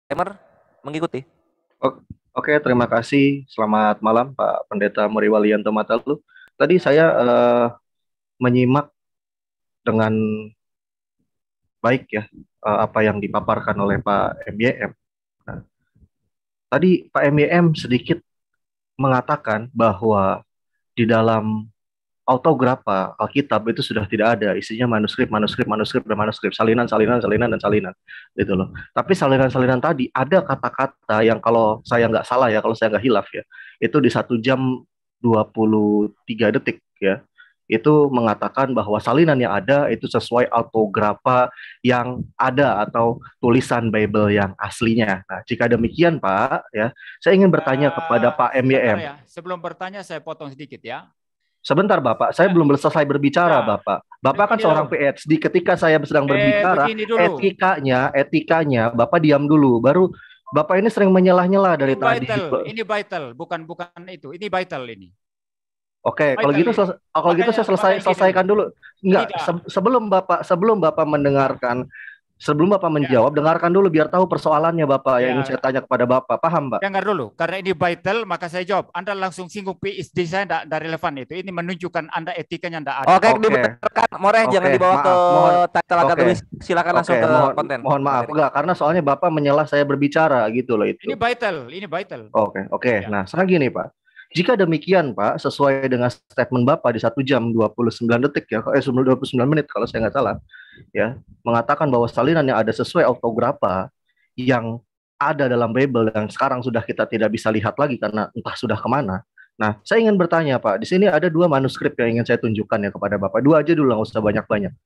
Timer mengikuti. O- Oke, terima kasih. Selamat malam, Pak Pendeta Muriwalianto Matalu. Tadi saya menyimak dengan baik ya apa yang dipaparkan oleh Pak MYM. Nah, tadi Pak MYM sedikit mengatakan bahwa di dalam autografa Alkitab itu sudah tidak ada isinya manuskrip, manuskrip, manuskrip, dan manuskrip, salinan, salinan, salinan, dan salinan, gitu loh. Tapi salinan-salinan tadi ada kata-kata yang kalau saya nggak salah ya, kalau saya nggak hilaf ya, itu di 1 jam 23 detik ya, itu mengatakan bahwa salinan yang ada itu sesuai autografa yang ada atau tulisan Bible yang aslinya. Nah, jika demikian Pak, ya, saya ingin bertanya kepada Pak Sebentar MYM. ya, sebelum bertanya saya potong sedikit ya. Sebentar Bapak, saya belum selesai berbicara Ya, Bapak. Bapak kan begini seorang loh. PhD. Ketika saya sedang berbicara, Begini dulu. etikanya, Bapak diam dulu. Baru Bapak ini sering menyelah-nyela dari tadi. Ini vital, bukan itu. Ini vital ini. Oke, kalau Vital gitu ini. kalau gitu saya Makanya gini loh. selesaikan dulu. Enggak, Tidak. sebelum Bapak mendengarkan, sebelum Bapak Ya, menjawab, dengarkan dulu biar tahu persoalannya Bapak yang ingin saya ya. tanya kepada Bapak. Paham, Pak? Dengar dulu, karena ini vital, maka saya jawab. Anda langsung singgung PSD saya tidak relevan itu. Ini menunjukkan Anda etikanya tidak ada. Oke, Oke. dibenarkan. Moreh, jangan dibawa ke Maaf, mohon. title Oke. akademis. Silakan langsung ke konten. Mohon maaf, materi. enggak, karena soalnya Bapak menyelah saya berbicara gitu loh itu. Ini vital. Oke. Ya. Nah, sekarang gini Pak. Jika demikian Pak, sesuai dengan statement Bapak di 1 jam 29 detik ya, 29 menit kalau saya nggak salah, ya, mengatakan bahwa salinan yang ada sesuai autografa yang ada dalam Bible yang sekarang sudah kita tidak bisa lihat lagi karena entah sudah kemana. Nah, saya ingin bertanya Pak, di sini ada 2 manuskrip yang ingin saya tunjukkan ya kepada Bapak. 2 aja dulu, nggak usah banyak-banyak,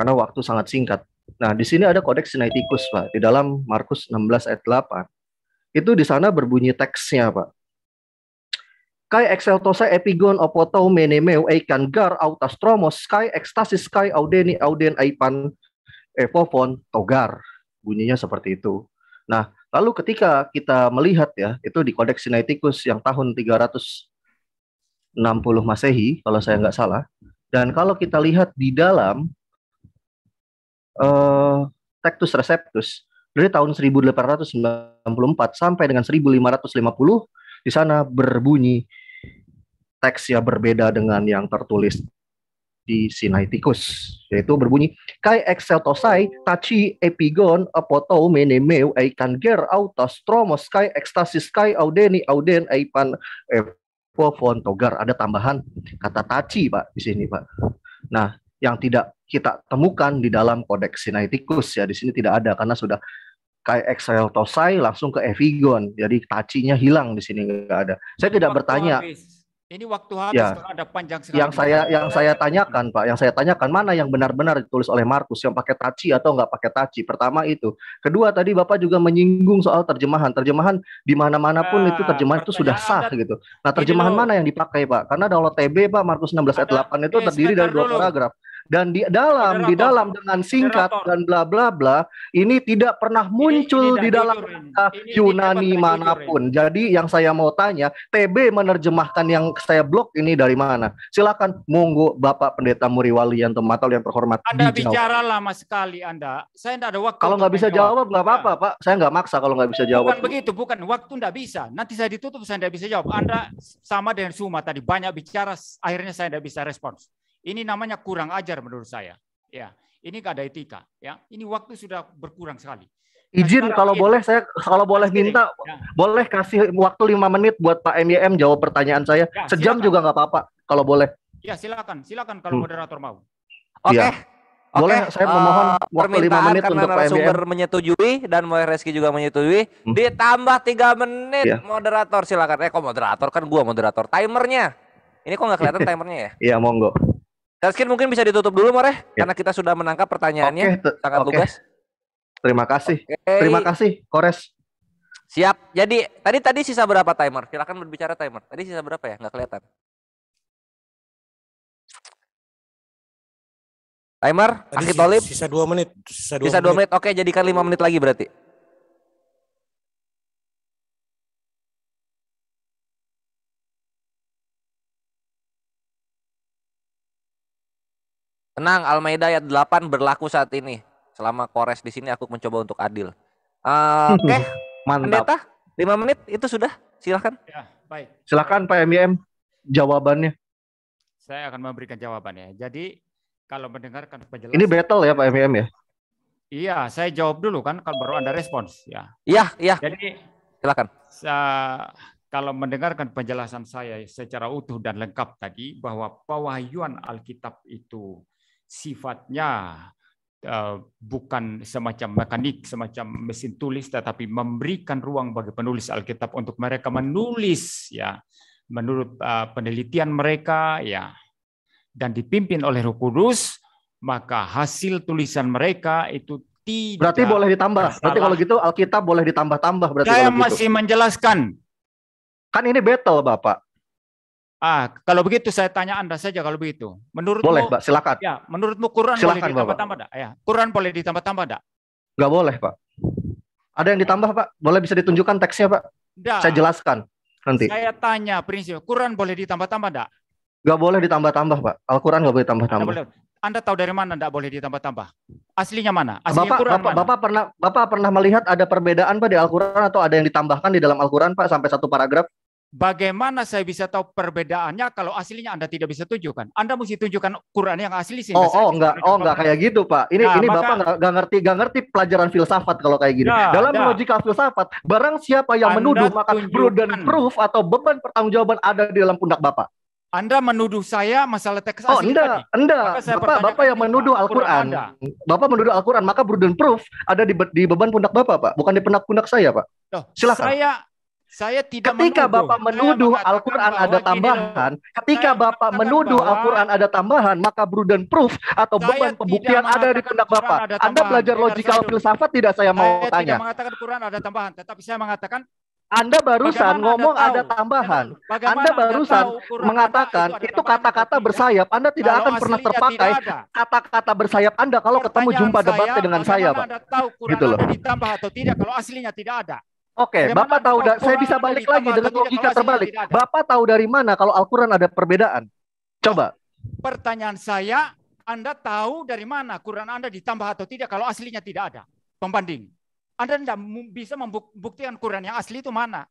karena waktu sangat singkat. Nah, di sini ada Kodeks Sinaiticus Pak, di dalam Markus 16 ayat 8. Itu di sana berbunyi teksnya Pak. Kai exceltose epigon opoto menemeu eikan gar autastromos kai ekstasis kai audeni auden aipan evovon togar. Bunyinya seperti itu. Nah, lalu ketika kita melihat ya, itu di Kodeks Sinaiticus yang tahun 360 Masehi, kalau saya nggak salah. Dan kalau kita lihat di dalam Textus Receptus, dari tahun 1894 sampai dengan 1550, di sana berbunyi teks yang berbeda dengan yang tertulis di Sinaiticus, yaitu berbunyi kai exceltosai tachi epigon apoto menemeu eikan ger autos tromos kai ekstasis kai audeni auden eipan evovon togar. Ada tambahan kata tachi Pak di sini Pak. Nah, yang tidak kita temukan di dalam Kodeks Sinaiticus ya, di sini tidak ada karena sudah kai exceltosai langsung ke epigon, jadi tachinya hilang di sini, nggak ada. Saya tidak bertanya. Ini waktu habis Ya, kalau ada panjang sekali. yang saya tanyakan Pak, yang saya tanyakan mana yang benar-benar ditulis oleh Markus, yang pakai taci atau nggak pakai taci. Pertama itu. Kedua tadi Bapak juga menyinggung soal terjemahan. Terjemahan di mana-mana pun itu terjemahan itu sudah sah gitu. Nah, terjemahan mana yang dipakai Pak? Karena kalau TB Pak Markus 16 ayat 8 itu terdiri dari 2 paragraf. Dan di dalam dengan singkat dan bla bla bla, ini tidak pernah muncul di dalam Yunani manapun. Jadi yang saya mau tanya, TB menerjemahkan yang saya blog ini dari mana? Silakan, monggo Bapak Pendeta Muriwalianto Matalu yang terhormat. Anda bicara lama sekali Anda. Saya tidak ada waktu. Kalau nggak bisa jawab nggak apa-apa Pak. Saya nggak maksa kalau nggak bisa jawab. Bukan begitu, bukan. Waktu nggak bisa. Nanti saya ditutup, saya tidak bisa jawab. Anda sama dengan Suma tadi, banyak bicara, akhirnya saya tidak bisa respons. Ini namanya kurang ajar menurut saya. Ya, ini nggak ada etika. Ya, ini waktu sudah berkurang sekali. Izin kalau boleh saya minta boleh kasih waktu 5 menit buat Pak MYM jawab pertanyaan saya. Ya, sejam silakan. juga nggak apa-apa kalau boleh. Ya silakan kalau moderator mau. Oke. Ya. Boleh saya memohon waktu 5 menit untuk Pak narasumber menyetujui dan Moe Reski juga menyetujui. Ditambah 3 menit moderator silakan. Kok moderator kan gua moderator. Timernya. Ini kok nggak kelihatan timernya ya? Iya, monggo. Taskin mungkin bisa ditutup dulu Moreh karena kita sudah menangkap pertanyaannya sangat lugas. Terima kasih. Terima kasih Kores. Siap. Jadi tadi sisa berapa timer? Silakan berbicara timer. Tadi sisa berapa ya? Nggak kelihatan. Timer, Akhi Tolib. Sisa 2 menit. Sisa 2 menit. Oke, jadikan 5 menit lagi berarti. Tenang, Al-Maidah ayat 8 berlaku saat ini. Selama Kores di sini aku mencoba untuk adil. Oke, Mantap. Pendeta, 5 menit itu sudah. Silahkan. Ya, baik. Silakan Pak MYM jawabannya. Saya akan memberikan jawabannya. Jadi kalau mendengarkan penjelasan. Ini battle ya Pak MYM ya? Iya, saya jawab dulu kan, kalau baru Anda respons ya. Iya. Jadi Silakan. Kalau mendengarkan penjelasan saya secara utuh dan lengkap tadi bahwa pewahyuan Alkitab itu sifatnya bukan semacam mekanik, semacam mesin tulis, tetapi memberikan ruang bagi penulis Alkitab untuk mereka menulis ya menurut penelitian mereka ya, dan dipimpin oleh Roh Kudus, maka hasil tulisan mereka itu tidak. Berarti boleh ditambah. Berarti kalau gitu Alkitab boleh ditambah-tambah. Berarti saya kalau gitu. masih menjelaskan. Kan ini battle Bapak. Kalau begitu saya tanya Anda saja kalau begitu. Menurutmu, boleh Pak, silakan. Ya, menurutmu Quran silakan, boleh ditambah-tambah enggak? Ya, Quran boleh ditambah-tambah enggak? Nggak boleh Pak. Ada yang ditambah Pak? Boleh bisa ditunjukkan teksnya Pak? Enggak. Saya jelaskan nanti. Saya tanya prinsip, Quran boleh ditambah-tambah enggak? Nggak boleh ditambah-tambah Pak. Al-Quran nggak boleh ditambah-tambah. Anda tahu dari mana enggak boleh ditambah-tambah? Aslinya mana? Aslinya Quran mana? Bapak pernah melihat ada perbedaan Pak di Al-Quran atau ada yang ditambahkan di dalam Al-Quran Pak sampai satu paragraf? Bagaimana saya bisa tahu perbedaannya kalau aslinya Anda tidak bisa tunjukkan? Anda mesti tunjukkan Quran yang asli sehingga enggak kayak gitu Pak. Ini Bapak nggak ngerti pelajaran filsafat kalau kayak gini. Dalam logika filsafat, barang siapa yang menuduh maka burden proof atau beban pertanggungjawaban ada di dalam pundak Bapak. Anda menuduh saya masalah teks asli tadi. Bapak yang menuduh Al-Quran. Bapak menuduh Al-Quran, maka burden proof ada di beban pundak Bapak, Pak, bukan di pundak saya, Pak. Silakan. Saya tidak ketika Bapak menuduh Al-Quran ada tambahan, ada tambahan, maka burden proof atau beban pembuktian ada di pundak Bapak. Anda belajar logikal filsafat tidak, saya mau tanya. Saya tidak mengatakan Quran ada tambahan, tetapi saya mengatakan Anda barusan ngomong ada tambahan. Anda barusan mengatakan itu kata-kata bersayap. Anda tidak akan pernah terpakai kata-kata bersayap Anda kalau ketemu jumpa debatnya dengan saya, Pak. Anda tahu Quran ada ditambah atau tidak kalau aslinya tidak ada? Oke, Bapak tahu, saya bisa balik lagi dengan logika terbalik. Bapak tahu dari mana kalau Al-Quran ada perbedaan? Coba. Pertanyaan saya, Anda tahu dari mana Quran Anda ditambah atau tidak kalau aslinya tidak ada? Pembanding. Anda tidak bisa membuktikan Quran yang asli itu mana?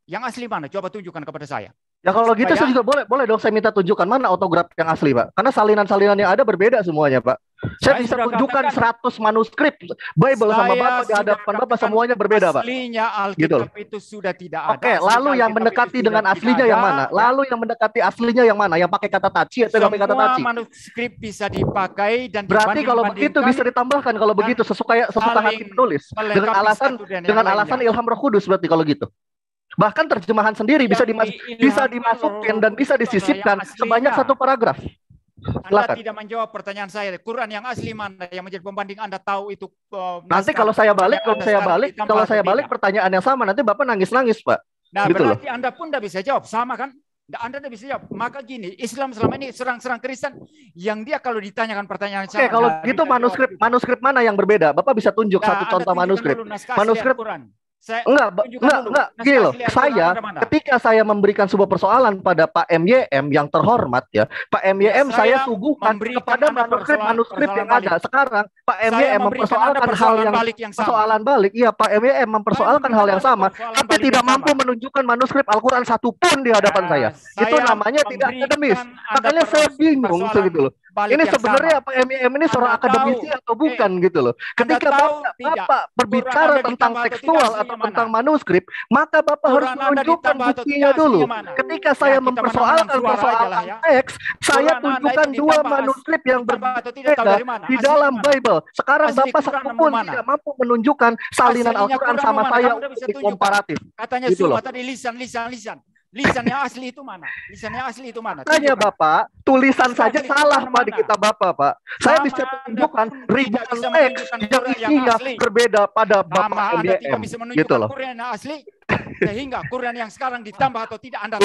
Yang asli mana? Coba tunjukkan kepada saya. Ya kalau gitu saya juga boleh dong saya minta tunjukkan mana autograf yang asli, Pak. Karena salinan-salinan yang ada berbeda semuanya, Pak. Saya bisa tunjukkan 100 manuskrip Bible sama Bapak di hadapan Bapak semuanya berbeda, Pak. Aslinya Alkitab itu sudah tidak ada. Oke, lalu yang mendekati dengan aslinya yang mana? Lalu yang mendekati aslinya yang mana? Yang pakai kata taci atau yang pakai kata taci? Semua manuskrip bisa dipakai dan berarti kalau begitu bisa ditambahkan kalau begitu sesuka hati penulis dengan alasan ilham Roh Kudus berarti kalau gitu. Bahkan terjemahan sendiri bisa dimasukin dan bisa disisipkan sebanyak satu paragraf. Anda tidak menjawab pertanyaan saya. Quran yang asli mana yang menjadi pembanding Anda tahu itu? Nanti kalau saya balik pertanyaan yang sama nanti Bapak nangis-nangis, Pak. Nah, gitu berarti loh. Anda pun tidak bisa jawab, sama kan? Anda tidak bisa jawab. Maka gini, Islam selama ini serang-serang Kristen yang dia kalau ditanyakan pertanyaan sama. Oke, kalau gitu manuskrip mana yang berbeda? Bapak bisa tunjuk satu contoh manuskrip. Manuskrip Enggak, gini loh. Ketika saya memberikan sebuah persoalan pada Pak MYM yang terhormat ya, Pak MYM saya suguhkan kepada manuskrip yang ada. Sekarang Pak MYM mempersoalkan persoalan balik. Iya, Pak MYM mempersoalkan hal yang sama, tapi tidak mampu menunjukkan manuskrip Al-Quran satu pun di hadapan saya. Itu namanya tidak akademis. Makanya saya bingung gitu loh. Ini sebenarnya Pak MYM ini seorang akademisi atau bukan gitu loh. Ketika Bapak berbicara tentang tekstual atau tentang manuskrip, maka Bapak harus menunjukkan buktinya dulu. Ketika saya mempersoalkan persoalan teks, saya tunjukkan dua manuskrip yang berbeda di dalam Bible. Sekarang Bapak satu pun tidak mampu menunjukkan salinan Al-Quran sama saya untuk komparatif. Katanya semua tadi lisan. Lisan yang asli itu mana? Lisan yang asli itu mana? Tanya Bapak, tulisan saja salah Pak di kitab Bapak, Pak. Saya bisa tunjukkan ribuan teks yang isinya berbeda pada Bapak MYM. Gitu loh. Quran yang asli sehingga Quran yang sekarang ditambah atau tidak Anda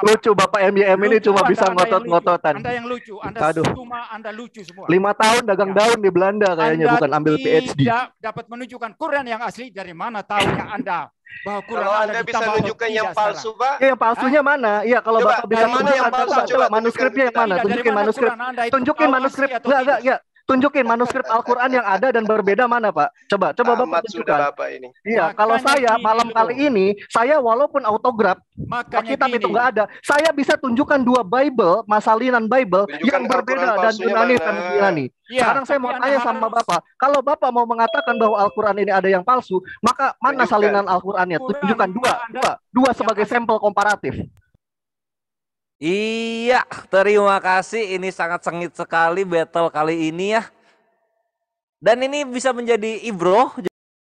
lucu Bapak MYM ini cuma bisa ngotot-ngototan. Anda yang lucu, Anda lucu semua. 5 tahun dagang daun di Belanda kayaknya, bukan ambil PhD. Tidak dapat menunjukkan Quran yang asli, dari mana tahunya Anda? Bahwa kalau Anda bisa menunjukkan yang palsu, Pak. Ya, yang palsunya mana? Iya, kalau Bapak bisa mana yang palsu? Coba manuskripnya yang mana? Tunjukin manuskrip. Tunjukin manuskrip. Enggak. tunjukin manuskrip Al-Quran yang ada dan berbeda mana, Pak? Coba Bapak tunjukkan. Bapak ini. Iya, kalau saya malam kali ini, saya walaupun autograf, kitab itu nggak ada, saya bisa tunjukkan 2 Bible, Masalinan Bible yang berbeda dan Yunani dan Yunani. Sekarang saya mau tanya sama Bapak, kalau Bapak mau mengatakan bahwa Al-Quran ini ada yang palsu, maka mana salinan Al-Qurannya? Tunjukkan dua sebagai sampel komparatif. Iya, terima kasih. Ini sangat sengit sekali battle kali ini ya. Dan ini bisa menjadi ibroh.